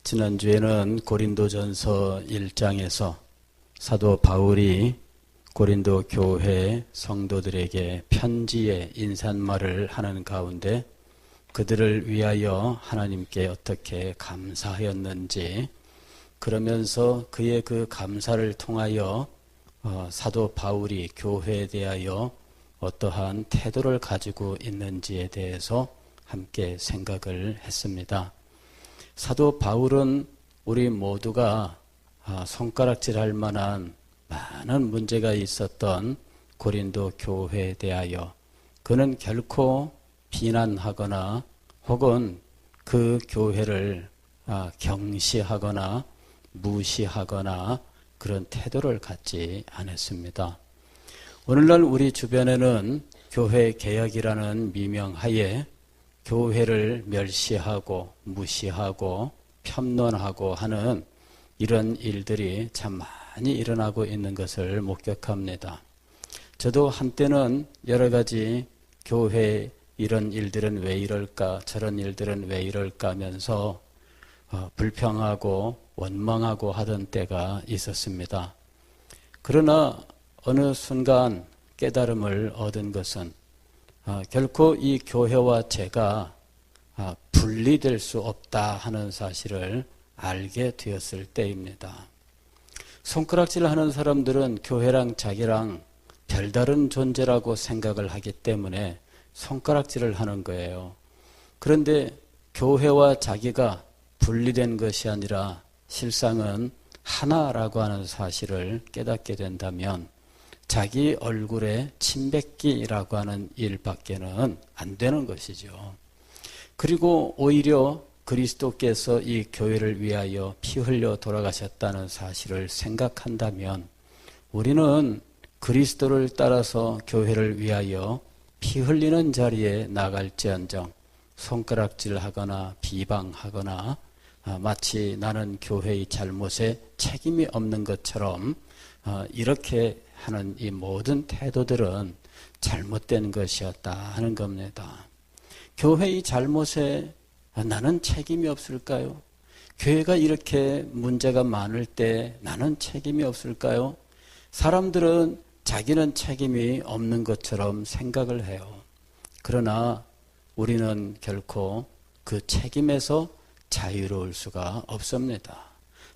지난주에는 고린도전서 1장에서 사도 바울이 고린도 교회 성도들에게 편지의 인사말을 하는 가운데 그들을 위하여 하나님께 어떻게 감사하였는지, 그러면서 그의 그 감사를 통하여 사도 바울이 교회에 대하여 어떠한 태도를 가지고 있는지에 대해서 함께 생각을 했습니다. 사도 바울은 우리 모두가 손가락질할 만한 많은 문제가 있었던 고린도 교회에 대하여 그는 결코 비난하거나 혹은 그 교회를 경시하거나 무시하거나 그런 태도를 갖지 않았습니다. 오늘날 우리 주변에는 교회 개혁이라는 미명하에 교회를 멸시하고 무시하고 편론하고 하는 이런 일들이 참 많이 일어나고 있는 것을 목격합니다. 저도 한때는 여러 가지 교회 이런 일들은 왜 이럴까, 저런 일들은 왜 이럴까 하면서 불평하고 원망하고 하던 때가 있었습니다. 그러나 어느 순간 깨달음을 얻은 것은 결코 이 교회와 제가 분리될 수 없다 하는 사실을 알게 되었을 때입니다. 손가락질 하는 사람들은 교회랑 자기랑 별다른 존재라고 생각을 하기 때문에 손가락질을 하는 거예요. 그런데 교회와 자기가 분리된 것이 아니라 실상은 하나라고 하는 사실을 깨닫게 된다면 자기 얼굴에 침뱉기라고 하는 일밖에는 안 되는 것이죠. 그리고 오히려 그리스도께서 이 교회를 위하여 피 흘려 돌아가셨다는 사실을 생각한다면 우리는 그리스도를 따라서 교회를 위하여 피 흘리는 자리에 나갈지언정 손가락질하거나 비방하거나 마치 나는 교회의 잘못에 책임이 없는 것처럼 이렇게 하는 이 모든 태도들은 잘못된 것이었다 하는 겁니다. 교회의 잘못에 나는 책임이 없을까요? 교회가 이렇게 문제가 많을 때 나는 책임이 없을까요? 사람들은 자기는 책임이 없는 것처럼 생각을 해요. 그러나 우리는 결코 그 책임에서 자유로울 수가 없습니다.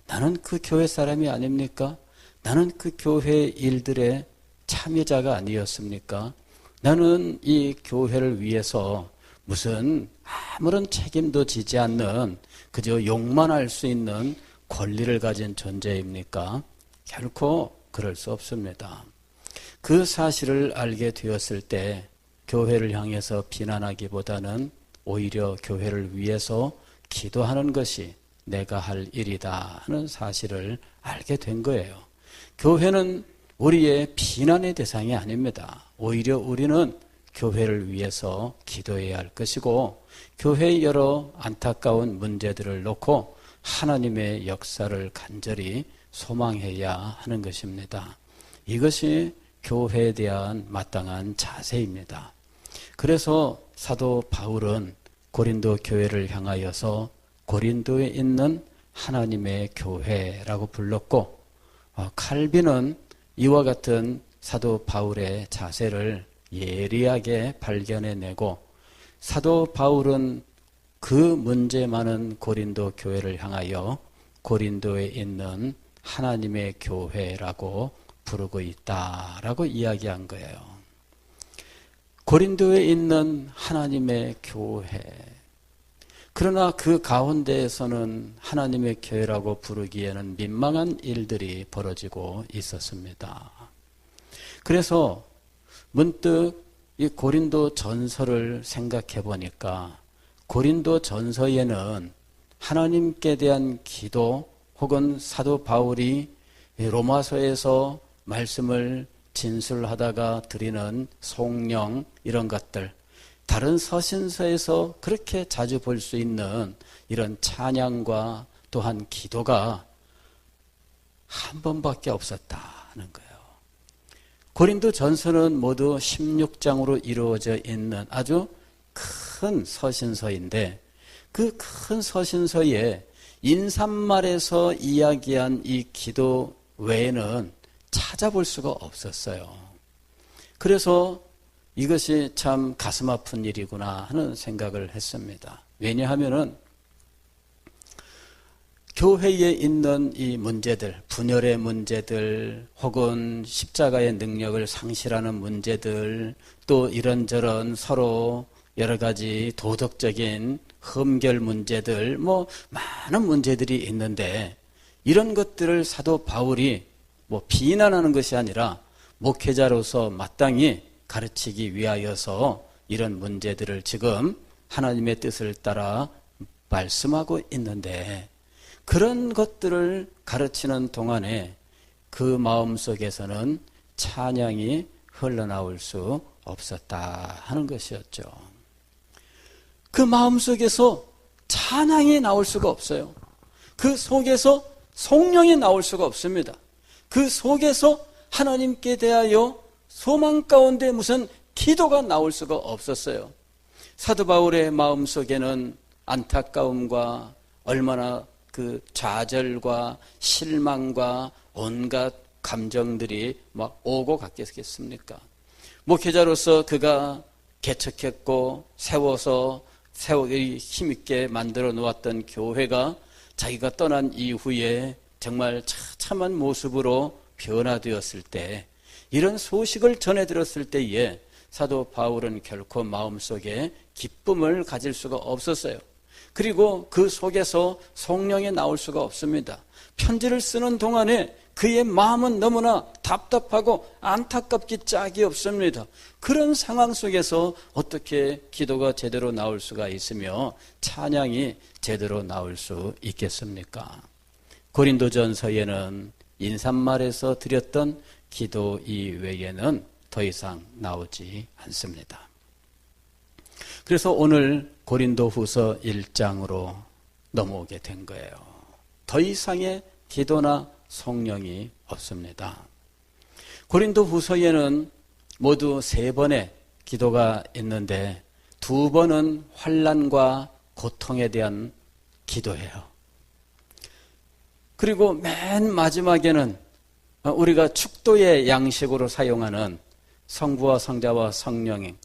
나는 그 교회 사람이 아닙니까? 나는 그 교회 일들의 참여자가 아니었습니까? 나는 이 교회를 위해서 무슨 아무런 책임도 지지 않는 그저 욕만 할 수 있는 권리를 가진 존재입니까? 결코 그럴 수 없습니다. 그 사실을 알게 되었을 때 교회를 향해서 비난하기보다는 오히려 교회를 위해서 기도하는 것이 내가 할 일이다 하는 사실을 알게 된 거예요. 교회는 우리의 비난의 대상이 아닙니다. 오히려 우리는 교회를 위해서 기도해야 할 것이고 교회의 여러 안타까운 문제들을 놓고 하나님의 역사를 간절히 소망해야 하는 것입니다. 이것이 교회에 대한 마땅한 자세입니다. 그래서 사도 바울은 고린도 교회를 향하여서 고린도에 있는 하나님의 교회라고 불렀고 칼빈은 이와 같은 사도 바울의 자세를 예리하게 발견해내고 사도 바울은 그 문제 많은 고린도 교회를 향하여 고린도에 있는 하나님의 교회라고 부르고 있다라고 이야기한 거예요. 고린도에 있는 하나님의 교회. 그러나 그 가운데에서는 하나님의 교회라고 부르기에는 민망한 일들이 벌어지고 있었습니다. 그래서 문득 이 고린도 전서를 생각해 보니까 고린도 전서에는 하나님께 대한 기도 혹은 사도 바울이 로마서에서 말씀을 진술하다가 드리는 송령 이런 것들, 다른 서신서에서 그렇게 자주 볼 수 있는 이런 찬양과 또한 기도가 한 번밖에 없었다는 거예요. 고린도 전서는 모두 16장으로 이루어져 있는 아주 큰 서신서인데 그 큰 서신서에 인사말에서 이야기한 이 기도 외에는 찾아볼 수가 없었어요. 그래서 이것이 참 가슴 아픈 일이구나 하는 생각을 했습니다. 왜냐하면은 교회에 있는 이 문제들, 분열의 문제들, 혹은 십자가의 능력을 상실하는 문제들, 또 이런저런 서로 여러 가지 도덕적인 흠결 문제들, 많은 문제들이 있는데, 이런 것들을 사도 바울이 비난하는 것이 아니라 목회자로서 마땅히 가르치기 위하여서 이런 문제들을 지금 하나님의 뜻을 따라 말씀하고 있는데, 그런 것들을 가르치는 동안에 그 마음속에서는 찬양이 흘러나올 수 없었다 하는 것이었죠. 그 마음속에서 찬양이 나올 수가 없어요. 그 속에서 성령이 나올 수가 없습니다. 그 속에서 하나님께 대하여 소망 가운데 무슨 기도가 나올 수가 없었어요. 사도 바울의 마음속에는 안타까움과 얼마나 그 좌절과 실망과 온갖 감정들이 막 오고 갔겠습니까? 목회자로서 그가 개척했고 세워서 힘있게 만들어 놓았던 교회가 자기가 떠난 이후에 정말 처참한 모습으로 변화되었을 때, 이런 소식을 전해들었을 때에 사도 바울은 결코 마음속에 기쁨을 가질 수가 없었어요. 그리고 그 속에서 성령이 나올 수가 없습니다. 편지를 쓰는 동안에 그의 마음은 너무나 답답하고 안타깝기 짝이 없습니다. 그런 상황 속에서 어떻게 기도가 제대로 나올 수가 있으며 찬양이 제대로 나올 수 있겠습니까? 고린도전서에는 인사말에서 드렸던 기도 이외에는 더 이상 나오지 않습니다. 그래서 오늘 고린도후서 1장으로 넘어오게 된 거예요. 더 이상의 기도나 성령이 없습니다. 고린도후서에는 모두 3번의 기도가 있는데 2번은 환난과 고통에 대한 기도예요. 그리고 맨 마지막에는 우리가 축도의 양식으로 사용하는 성부와 성자와 성령,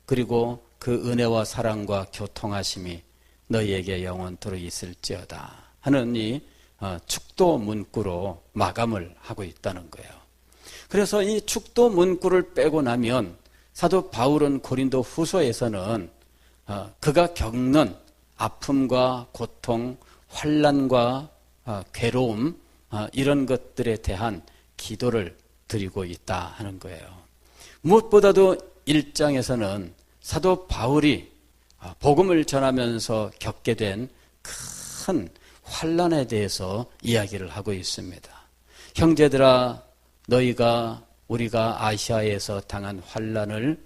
그리고 그 은혜와 사랑과 교통하심이 너희에게 영원토록 있을지어다 하는 이 축도 문구로 마감을 하고 있다는 거예요. 그래서 이 축도 문구를 빼고 나면 사도 바울은 고린도 후서에서는 그가 겪는 아픔과 고통, 환난과 괴로움, 이런 것들에 대한 기도를 드리고 있다 하는 거예요. 무엇보다도 1장에서는 사도 바울이 복음을 전하면서 겪게 된 큰 환난에 대해서 이야기를 하고 있습니다. 형제들아, 우리가 아시아에서 당한 환난을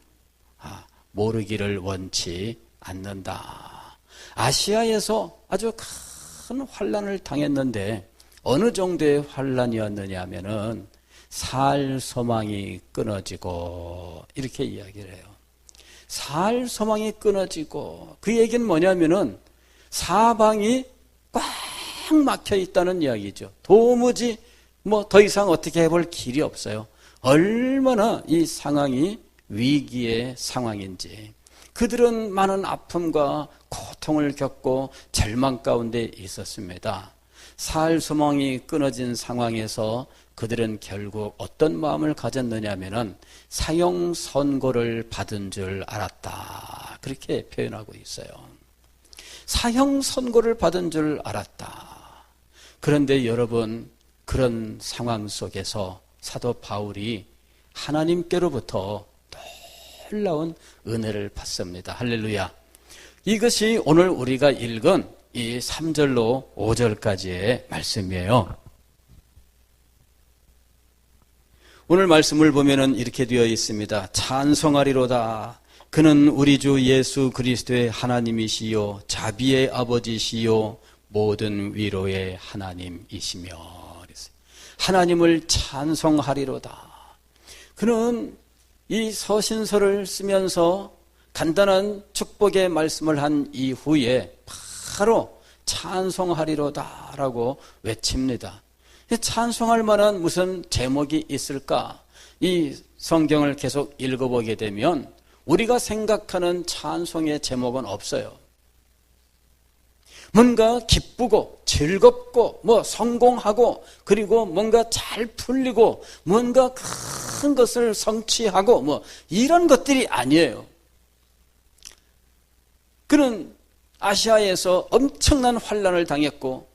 모르기를 원치 않는다. 아시아에서 아주 큰 환난을 당했는데 어느 정도의 환난이었느냐 하면은 살 소망이 끊어지고, 이렇게 이야기를 해요. 살 소망이 끊어지고, 그 얘기는 뭐냐면은 사방이 꽉 막혀 있다는 이야기죠. 도무지 더 이상 어떻게 해볼 길이 없어요. 얼마나 이 상황이 위기의 상황인지. 그들은 많은 아픔과 고통을 겪고 절망 가운데 있었습니다. 살 소망이 끊어진 상황에서 그들은 결국 어떤 마음을 가졌느냐면은 사형 선고를 받은 줄 알았다. 그렇게 표현하고 있어요. 사형 선고를 받은 줄 알았다. 그런데 여러분, 그런 상황 속에서 사도 바울이 하나님께로부터 놀라운 은혜를 받습니다. 할렐루야. 이것이 오늘 우리가 읽은 이 3절로 5절까지의 말씀이에요. 오늘 말씀을 보면은 이렇게 되어 있습니다. 찬송하리로다. 그는 우리 주 예수 그리스도의 하나님이시요 자비의 아버지시요 모든 위로의 하나님이시며. 하나님을 찬송하리로다. 그는 이 서신서를 쓰면서 간단한 축복의 말씀을 한 이후에 바로 찬송하리로다라고 외칩니다. 찬송할 만한 무슨 제목이 있을까? 이 성경을 계속 읽어보게 되면 우리가 생각하는 찬송의 제목은 없어요. 뭔가 기쁘고 즐겁고 성공하고 그리고 뭔가 잘 풀리고 뭔가 큰 것을 성취하고 이런 것들이 아니에요. 그는 아시아에서 엄청난 환난을 당했고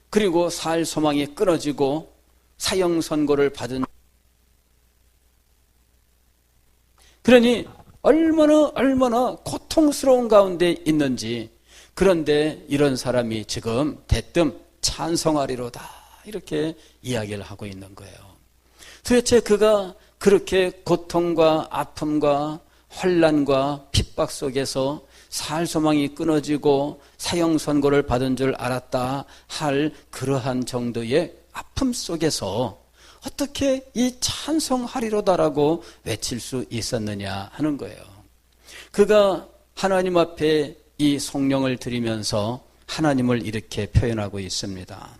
그리고 살 소망이 끊어지고 사형 선고를 받은, 그러니 얼마나 고통스러운 가운데 있는지. 그런데 이런 사람이 지금 대뜸 찬송하리로다 이렇게 이야기를 하고 있는 거예요. 도대체 그가 그렇게 고통과 아픔과 환난과 핍박 속에서 살 소망이 끊어지고 사형 선고를 받은 줄 알았다 할 그러한 정도의 아픔 속에서 어떻게 이 찬송하리로다라고 외칠 수 있었느냐 하는 거예요. 그가 하나님 앞에 이 성령을 드리면서 하나님을 이렇게 표현하고 있습니다.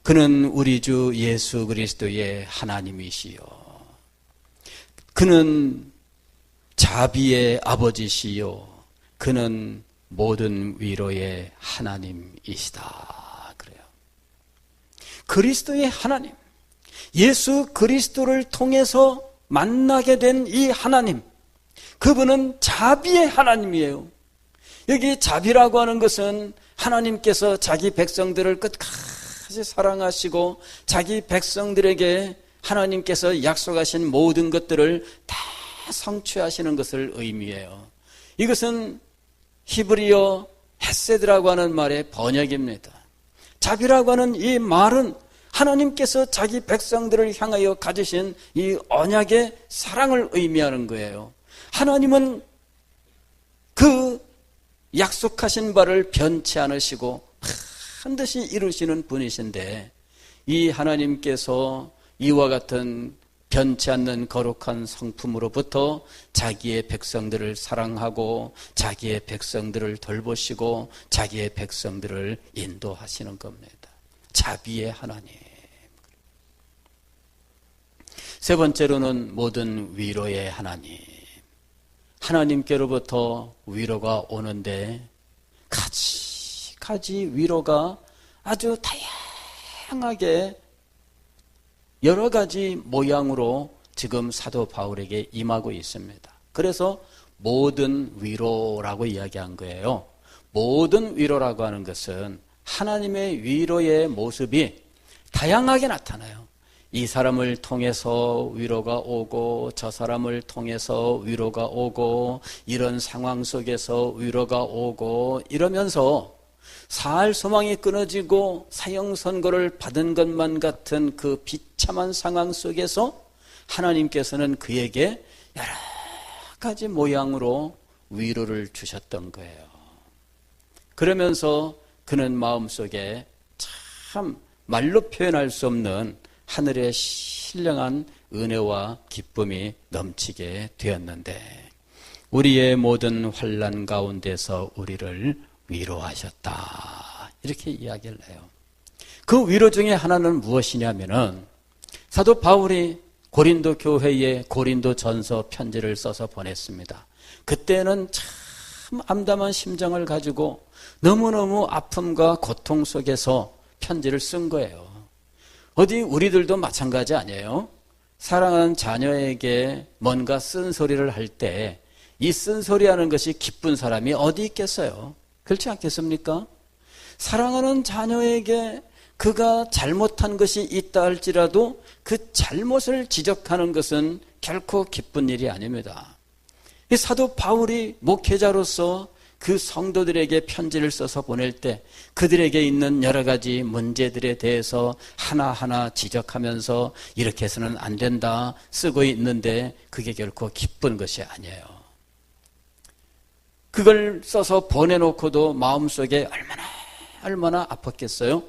그는 우리 주 예수 그리스도의 하나님이시요, 그는 자비의 아버지시요, 그는 모든 위로의 하나님이시다. 그래요. 그리스도의 하나님, 예수 그리스도를 통해서 만나게 된 이 하나님, 그분은 자비의 하나님이에요. 여기 자비라고 하는 것은 하나님께서 자기 백성들을 끝까지 사랑하시고 자기 백성들에게 하나님께서 약속하신 모든 것들을 다 성취하시는 것을 의미해요. 이것은 히브리어 헤세드라고 하는 말의 번역입니다. 자비라고 하는 이 말은 하나님께서 자기 백성들을 향하여 가지신 이 언약의 사랑을 의미하는 거예요. 하나님은 그 약속하신 바를 변치 않으시고 반드시 이루시는 분이신데, 이 하나님께서 이와 같은 변치 않는 거룩한 성품으로부터 자기의 백성들을 사랑하고 자기의 백성들을 돌보시고 자기의 백성들을 인도하시는 겁니다. 자비의 하나님. 세 번째로는 모든 위로의 하나님. 하나님께로부터 위로가 오는데 가지 위로가 아주 다양하게 여러 가지 모양으로 지금 사도 바울에게 임하고 있습니다. 그래서 모든 위로라고 이야기한 거예요. 모든 위로라고 하는 것은 하나님의 위로의 모습이 다양하게 나타나요. 이 사람을 통해서 위로가 오고 저 사람을 통해서 위로가 오고 이런 상황 속에서 위로가 오고 이러면서 살 소망이 끊어지고 사형 선고를 받은 것만 같은 그 비참한 상황 속에서 하나님께서는 그에게 여러 가지 모양으로 위로를 주셨던 거예요. 그러면서 그는 마음속에 참 말로 표현할 수 없는 하늘의 신령한 은혜와 기쁨이 넘치게 되었는데, 우리의 모든 환난 가운데서 우리를 위로하셨다 이렇게 이야기를 해요. 그 위로 중에 하나는 무엇이냐면은 사도 바울이 고린도 교회에 고린도 전서 편지를 써서 보냈습니다. 그때는 참 암담한 심정을 가지고 너무너무 아픔과 고통 속에서 편지를 쓴 거예요. 어디 우리들도 마찬가지 아니에요? 사랑하는 자녀에게 뭔가 쓴소리를 할 때 이 쓴소리하는 것이 기쁜 사람이 어디 있겠어요? 그렇지 않겠습니까? 사랑하는 자녀에게 그가 잘못한 것이 있다 할지라도 그 잘못을 지적하는 것은 결코 기쁜 일이 아닙니다. 이 사도 바울이 목회자로서 그 성도들에게 편지를 써서 보낼 때 그들에게 있는 여러 가지 문제들에 대해서 하나하나 지적하면서 이렇게 해서는 안 된다 쓰고 있는데 그게 결코 기쁜 것이 아니에요. 그걸 써서 보내놓고도 마음속에 얼마나 아팠겠어요?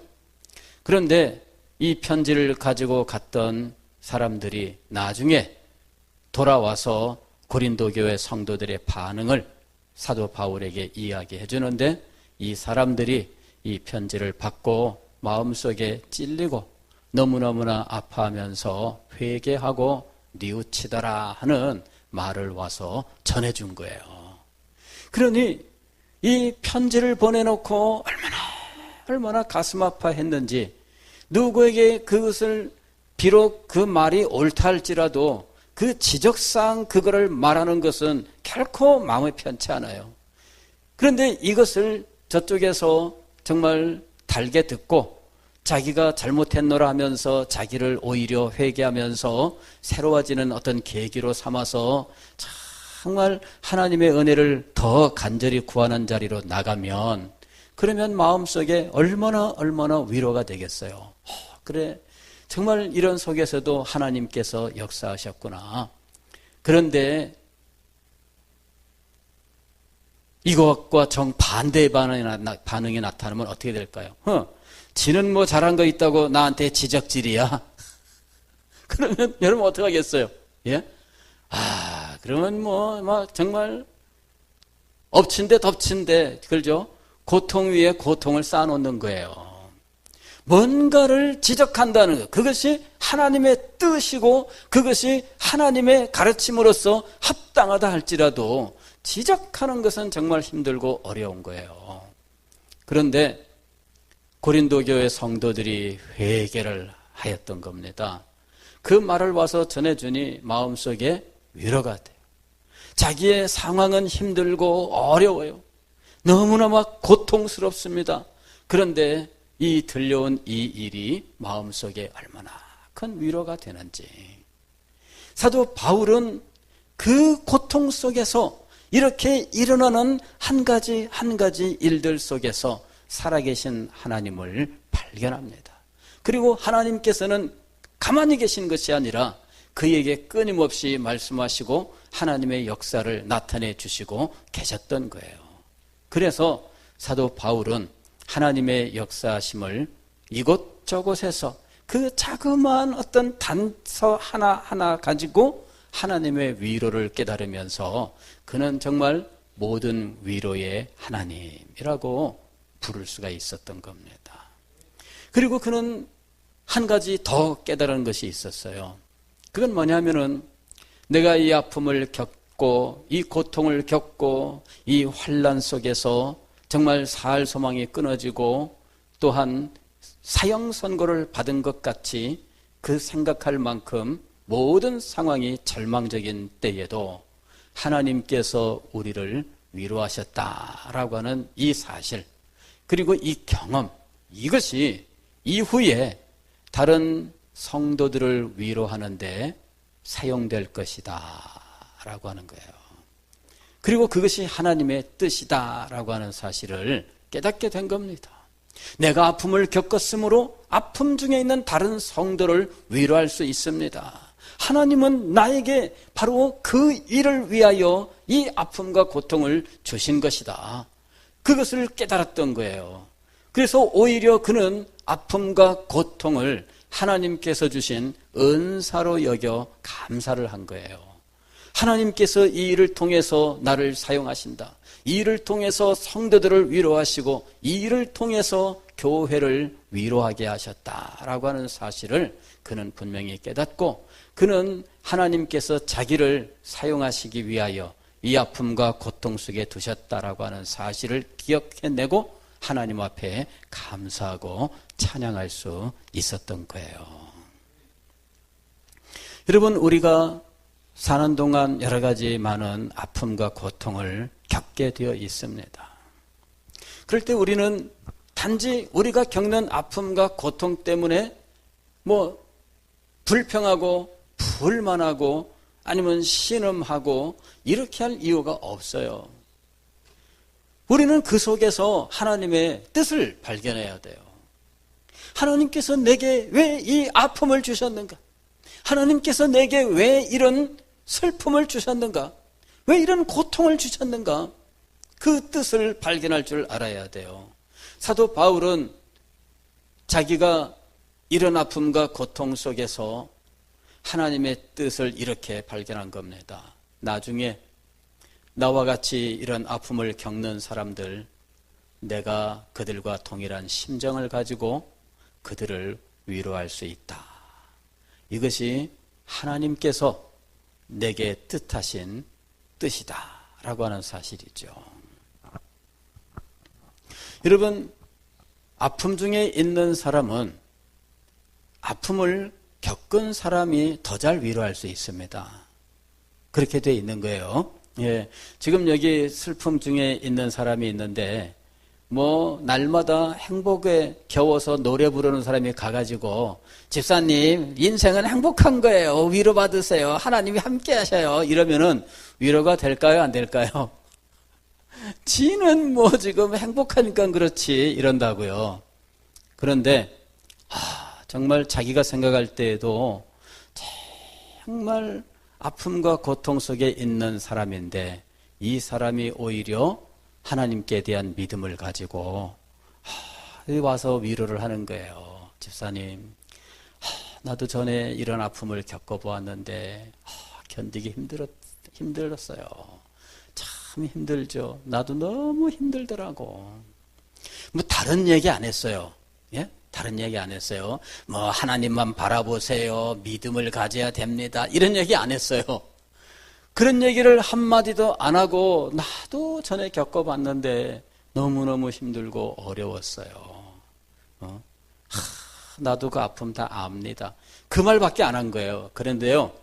그런데 이 편지를 가지고 갔던 사람들이 나중에 돌아와서 고린도 교회 성도들의 반응을 사도 바울에게 이야기해 주는데, 이 사람들이 이 편지를 받고 마음속에 찔리고 너무너무나 아파하면서 회개하고 뉘우치더라 하는 말을 와서 전해준 거예요. 그러니 이 편지를 보내놓고 얼마나 가슴 아파했는지, 누구에게 그것을 비록 그 말이 옳다 할지라도 그 지적상 그거를 말하는 것은 결코 마음에 편치 않아요. 그런데 이것을 저쪽에서 정말 달게 듣고 자기가 잘못했노라 하면서 자기를 오히려 회개하면서 새로워지는 어떤 계기로 삼아서 정말 하나님의 은혜를 더 간절히 구하는 자리로 나가면, 그러면 마음속에 얼마나 위로가 되겠어요. 그래, 정말 이런 속에서도 하나님께서 역사하셨구나. 그런데 이것과 정반대의 반응이 나타나면 어떻게 될까요? 지는 뭐 잘한 거 있다고 나한테 지적질이야. 그러면 여러분 어떻게 하겠어요? 예? 그러면 막 정말 엎친 데 덮친 데, 그죠? 고통 위에 고통을 쌓아놓는 거예요. 뭔가를 지적한다는 것, 그것이 하나님의 뜻이고 그것이 하나님의 가르침으로서 합당하다 할지라도 지적하는 것은 정말 힘들고 어려운 거예요. 그런데 고린도 교회 성도들이 회개를 하였던 겁니다. 그 말을 와서 전해주니 마음속에 위로가 돼요. 자기의 상황은 힘들고 어려워요. 너무나 막 고통스럽습니다. 그런데 이 들려온 이 일이 마음속에 얼마나 큰 위로가 되는지. 사도 바울은 그 고통 속에서 이렇게 일어나는 한 가지 일들 속에서 살아계신 하나님을 발견합니다. 그리고 하나님께서는 가만히 계신 것이 아니라 그에게 끊임없이 말씀하시고 하나님의 역사를 나타내 주시고 계셨던 거예요. 그래서 사도 바울은 하나님의 역사하심을 이곳저곳에서 그 자그마한 어떤 단서 하나하나 가지고 하나님의 위로를 깨달으면서 그는 정말 모든 위로의 하나님이라고 부를 수가 있었던 겁니다. 그리고 그는 한 가지 더 깨달은 것이 있었어요. 그건 뭐냐면은 내가 이 아픔을 겪고 이 고통을 겪고 이 환난 속에서 정말 살 소망이 끊어지고 또한 사형 선고를 받은 것 같이 그 생각할 만큼 모든 상황이 절망적인 때에도 하나님께서 우리를 위로하셨다라고 하는 이 사실, 그리고 이 경험, 이것이 이후에 다른 성도들을 위로하는데 사용될 것이다 라고 하는 거예요. 그리고 그것이 하나님의 뜻이다라고 하는 사실을 깨닫게 된 겁니다. 내가 아픔을 겪었으므로 아픔 중에 있는 다른 성도를 위로할 수 있습니다. 하나님은 나에게 바로 그 일을 위하여 이 아픔과 고통을 주신 것이다. 그것을 깨달았던 거예요. 그래서 오히려 그는 아픔과 고통을 하나님께서 주신 은사로 여겨 감사를 한 거예요. 하나님께서 이 일을 통해서 나를 사용하신다. 이 일을 통해서 성도들을 위로하시고 이 일을 통해서 교회를 위로하게 하셨다라고 하는 사실을 그는 분명히 깨닫고, 그는 하나님께서 자기를 사용하시기 위하여 이 아픔과 고통 속에 두셨다라고 하는 사실을 기억해내고 하나님 앞에 감사하고 찬양할 수 있었던 거예요. 여러분, 우리가 사는 동안 여러 가지 많은 아픔과 고통을 겪게 되어 있습니다. 그럴 때 우리는 단지 우리가 겪는 아픔과 고통 때문에 불평하고 불만하고 아니면 신음하고 이렇게 할 이유가 없어요. 우리는 그 속에서 하나님의 뜻을 발견해야 돼요. 하나님께서 내게 왜 이 아픔을 주셨는가? 하나님께서 내게 왜 이런 슬픔을 주셨는가? 왜 이런 고통을 주셨는가? 그 뜻을 발견할 줄 알아야 돼요. 사도 바울은 자기가 이런 아픔과 고통 속에서 하나님의 뜻을 이렇게 발견한 겁니다. 나중에 나와 같이 이런 아픔을 겪는 사람들, 내가 그들과 동일한 심정을 가지고 그들을 위로할 수 있다. 이것이 하나님께서 내게 뜻하신 뜻이다 라고 하는 사실이죠. 여러분, 아픔 중에 있는 사람은 아픔을 겪은 사람이 더 잘 위로할 수 있습니다. 그렇게 돼 있는 거예요. 예, 지금 여기 슬픔 중에 있는 사람이 있는데 날마다 행복에 겨워서 노래 부르는 사람이 가가지고 집사님 인생은 행복한 거예요. 위로받으세요. 하나님이 함께 하셔요. 이러면은 위로가 될까요? 안 될까요? 지는 지금 행복하니까 그렇지 이런다고요. 그런데 정말 자기가 생각할 때에도 정말 아픔과 고통 속에 있는 사람인데 이 사람이 오히려 하나님께 대한 믿음을 가지고 와서 위로를 하는 거예요. 집사님, 나도 전에 이런 아픔을 겪어보았는데 견디기 힘들었어요. 참 힘들죠. 나도 너무 힘들더라고. 다른 얘기 안 했어요. 예? 다른 얘기 안 했어요. 하나님만 바라보세요. 믿음을 가져야 됩니다. 이런 얘기 안 했어요. 그런 얘기를 한마디도 안 하고 나도 전에 겪어봤는데 너무너무 힘들고 어려웠어요. 나도 그 아픔 다 압니다. 그 말밖에 안 한 거예요. 그런데요,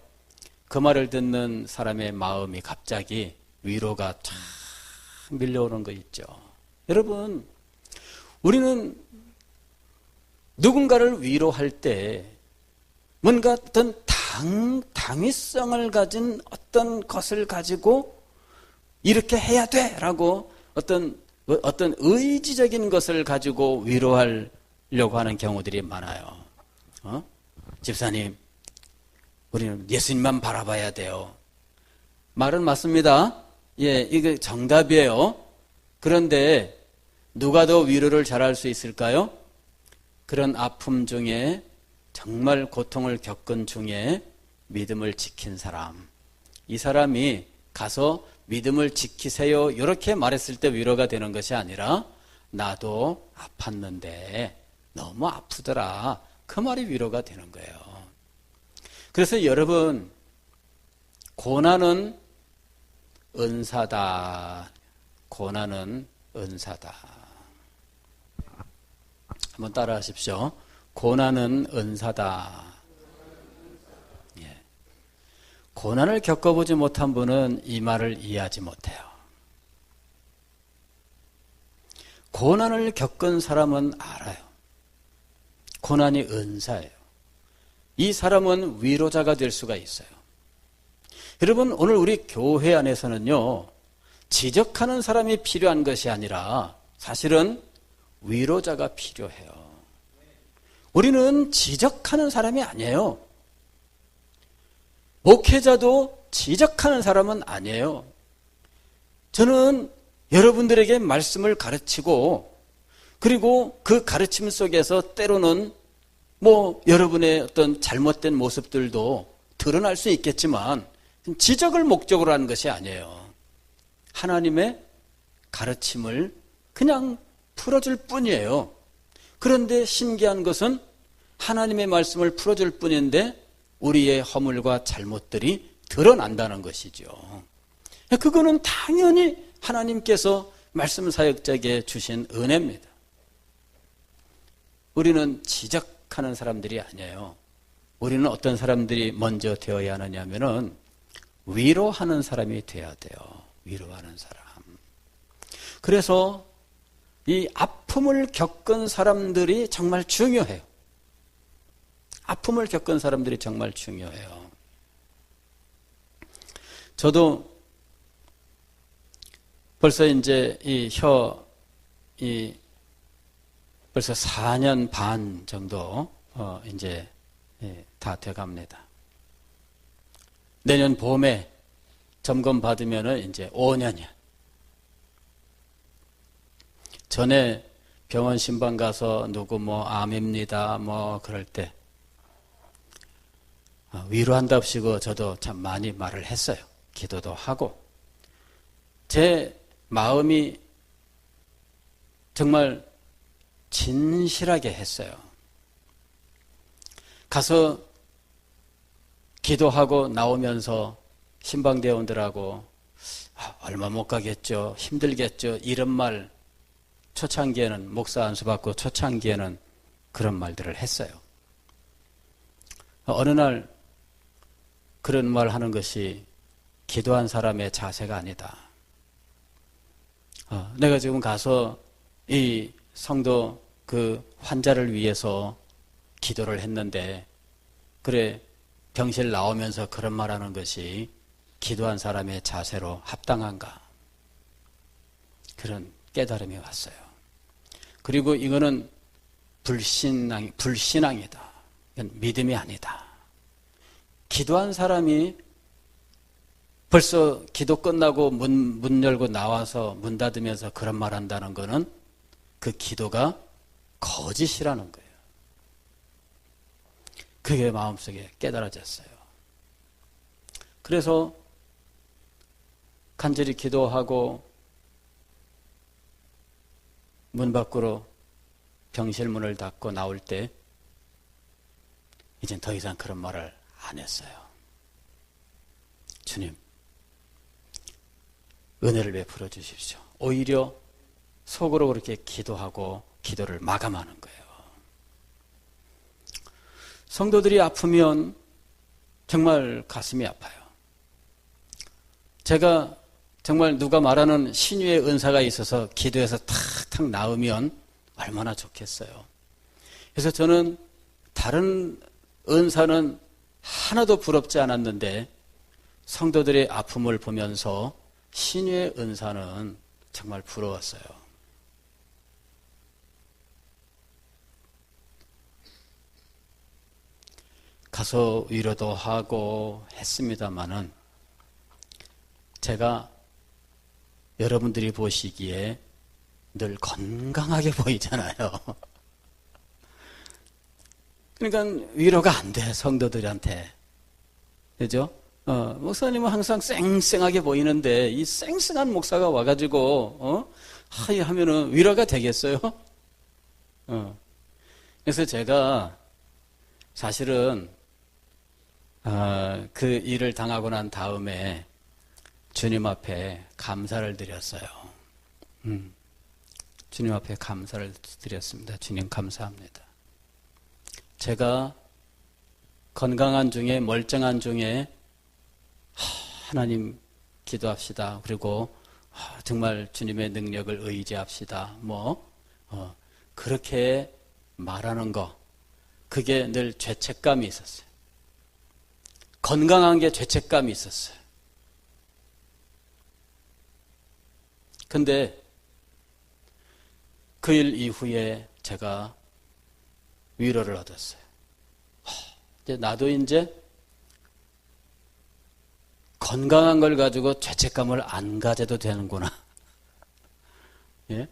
그 말을 듣는 사람의 마음이 갑자기 위로가 쫙 밀려오는 거 있죠. 여러분, 우리는 누군가를 위로할 때 뭔가 어떤 당위성을 가진 어떤 것을 가지고 이렇게 해야 돼 라고 어떤 의지적인 것을 가지고 위로하려고 하는 경우들이 많아요. 집사님, 우리는 예수님만 바라봐야 돼요. 말은 맞습니다. 예, 이게 정답이에요. 그런데 누가 더 위로를 잘할 수 있을까요? 그런 아픔 중에 정말 고통을 겪은 중에 믿음을 지킨 사람, 이 사람이 가서 믿음을 지키세요 이렇게 말했을 때 위로가 되는 것이 아니라 나도 아팠는데 너무 아프더라, 그 말이 위로가 되는 거예요. 그래서 여러분, 고난은 은사다. 고난은 은사다. 한번 따라 하십시오. 고난은 은사다. 예. 고난을 겪어보지 못한 분은 이 말을 이해하지 못해요. 고난을 겪은 사람은 알아요. 고난이 은사예요. 이 사람은 위로자가 될 수가 있어요. 여러분, 오늘 우리 교회 안에서는요, 지적하는 사람이 필요한 것이 아니라 사실은 위로자가 필요해요. 우리는 지적하는 사람이 아니에요. 목회자도 지적하는 사람은 아니에요. 저는 여러분들에게 말씀을 가르치고, 그리고 그 가르침 속에서 때로는 여러분의 어떤 잘못된 모습들도 드러날 수 있겠지만 지적을 목적으로 하는 것이 아니에요. 하나님의 가르침을 그냥 풀어줄 뿐이에요. 그런데 신기한 것은 하나님의 말씀을 풀어줄 뿐인데 우리의 허물과 잘못들이 드러난다는 것이죠. 그거는 당연히 하나님께서 말씀 사역자에게 주신 은혜입니다. 우리는 지적하는 사람들이 아니에요. 우리는 어떤 사람들이 먼저 되어야 하느냐 하면은 위로하는 사람이 돼야 돼요. 위로하는 사람. 그래서 이 아픔을 겪은 사람들이 정말 중요해요. 아픔을 겪은 사람들이 정말 중요해요. 저도 벌써 이제 벌써 4년 반 정도 이제 다 돼갑니다. 내년 봄에 점검 받으면은 이제 5년이야. 전에 병원 신방 가서 누구 암입니다 그럴 때 위로한답시고 저도 참 많이 말을 했어요. 기도도 하고 제 마음이 정말 진실하게 했어요. 가서 기도하고 나오면서 신방대원들하고 얼마 못 가겠죠, 힘들겠죠, 이런 말 초창기에는, 목사 안수 받고 초창기에는 그런 말들을 했어요. 어느 날 그런 말 하는 것이 기도한 사람의 자세가 아니다. 내가 지금 가서 이 성도 그 환자를 위해서 기도를 했는데, 그래 병실 나오면서 그런 말하는 것이 기도한 사람의 자세로 합당한가? 그런 깨달음이 왔어요. 그리고 이거는 불신앙이다. 이건 믿음이 아니다. 기도한 사람이 벌써 기도 끝나고 문 열고 나와서 문 닫으면서 그런 말 한다는 거는 그 기도가 거짓이라는 거예요. 그게 마음속에 깨달아졌어요. 그래서 간절히 기도하고 문 밖으로 병실 문을 닫고 나올 때 이젠 더 이상 그런 말을 안 했어요. 주님, 은혜를 베풀어 주십시오. 오히려 속으로 그렇게 기도하고 기도를 마감하는 거예요. 성도들이 아프면 정말 가슴이 아파요. 제가 정말 누가 말하는 신유의 은사가 있어서 기도해서 탁탁 나으면 얼마나 좋겠어요. 그래서 저는 다른 은사는 하나도 부럽지 않았는데 성도들의 아픔을 보면서 신유의 은사는 정말 부러웠어요. 가서 위로도 하고 했습니다마는 제가 여러분들이 보시기에 늘 건강하게 보이잖아요. 그러니까 위로가 안 돼, 성도들한테. 그죠? 목사님은 항상 쌩쌩하게 보이는데 이 쌩쌩한 목사가 와가지고 하이 하면은 위로가 되겠어요? 그래서 제가 사실은 그 일을 당하고 난 다음에 주님 앞에 감사를 드렸어요. 주님 앞에 감사를 드렸습니다. 주님 감사합니다. 제가 건강한 중에, 멀쩡한 중에 하나님 기도합시다. 그리고 정말 주님의 능력을 의지합시다. 그렇게 말하는 거, 그게 늘 죄책감이 있었어요. 건강한 게 죄책감이 있었어요. 근데 그 일 이후에 제가 위로를 얻었어요. 나도 이제 건강한 걸 가지고 죄책감을 안 가져도 되는구나. 예?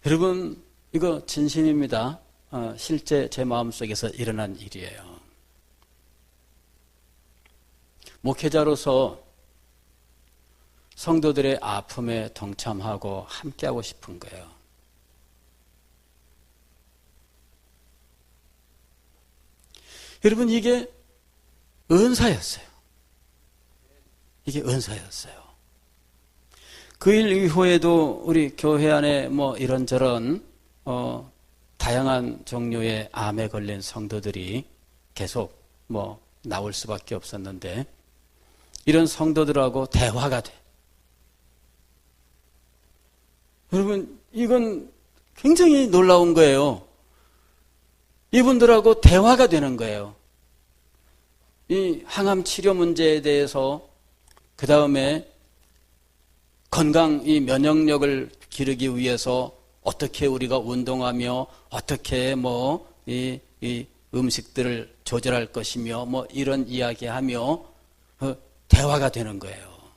여러분, 이거 진심입니다. 실제 제 마음속에서 일어난 일이에요. 목회자로서 성도들의 아픔에 동참하고 함께하고 싶은 거예요. 여러분, 이게 은사였어요. 이게 은사였어요. 그 일 이후에도 우리 교회 안에 이런저런 다양한 종류의 암에 걸린 성도들이 계속 나올 수밖에 없었는데, 이런 성도들하고 대화가 돼. 여러분, 이건 굉장히 놀라운 거예요. 이분들하고 대화가 되는 거예요. 이 항암 치료 문제에 대해서, 그 다음에 건강, 이 면역력을 기르기 위해서 어떻게 우리가 운동하며 어떻게 이 음식들을 조절할 것이며 이런 이야기하며 대화가 되는 거예요.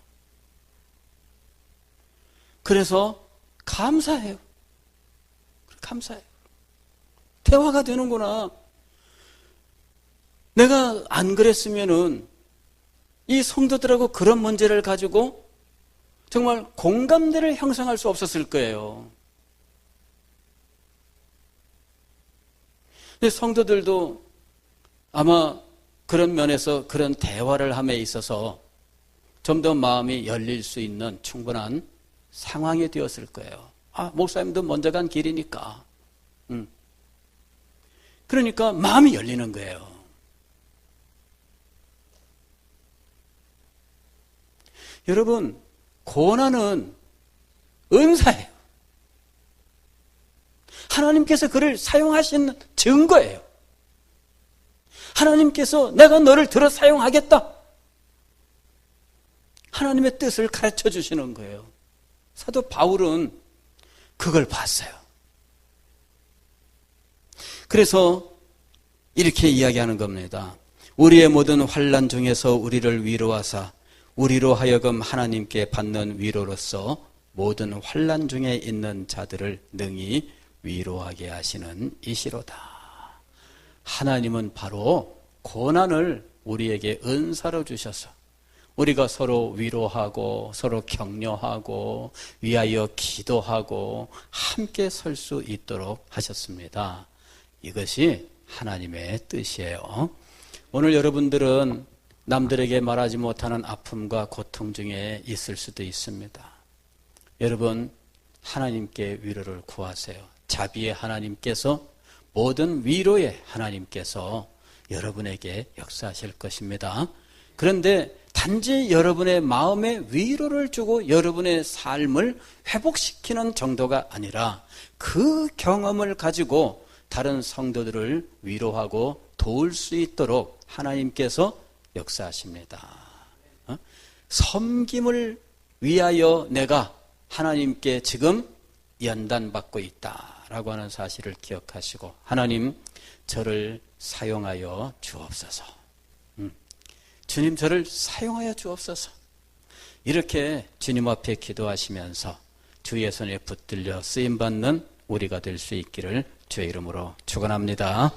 그래서 감사해요. 감사해요. 대화가 되는구나. 내가 안 그랬으면은 이 성도들하고 그런 문제를 가지고 정말 공감대를 형성할 수 없었을 거예요. 근데 성도들도 아마 그런 면에서 그런 대화를 함에 있어서 좀 더 마음이 열릴 수 있는 충분한 상황이 되었을 거예요. 목사님도 먼저 간 길이니까. 그러니까 마음이 열리는 거예요. 여러분, 고난은 은사예요. 하나님께서 그를 사용하신 증거예요. 하나님께서 내가 너를 들어 사용하겠다. 하나님의 뜻을 가르쳐 주시는 거예요. 사도 바울은 그걸 봤어요. 그래서 이렇게 이야기하는 겁니다. 우리의 모든 환난 중에서 우리를 위로하사 우리로 하여금 하나님께 받는 위로로서 모든 환난 중에 있는 자들을 능히 위로하게 하시는 이시로다. 하나님은 바로 고난을 우리에게 은사로 주셔서 우리가 서로 위로하고 서로 격려하고 위하여 기도하고 함께 설 수 있도록 하셨습니다. 이것이 하나님의 뜻이에요. 오늘 여러분들은 남들에게 말하지 못하는 아픔과 고통 중에 있을 수도 있습니다. 여러분, 하나님께 위로를 구하세요. 자비의 하나님께서, 모든 위로의 하나님께서 여러분에게 역사하실 것입니다. 그런데 단지 여러분의 마음에 위로를 주고 여러분의 삶을 회복시키는 정도가 아니라 그 경험을 가지고 다른 성도들을 위로하고 도울 수 있도록 하나님께서 역사하십니다. 섬김을 위하여 내가 하나님께 지금 연단받고 있다라고 하는 사실을 기억하시고, 하나님, 저를 사용하여 주옵소서. 주님, 저를 사용하여 주옵소서. 이렇게 주님 앞에 기도하시면서 주의 손에 붙들려 쓰임받는 우리가 될 수 있기를 주의 이름으로 축원합니다.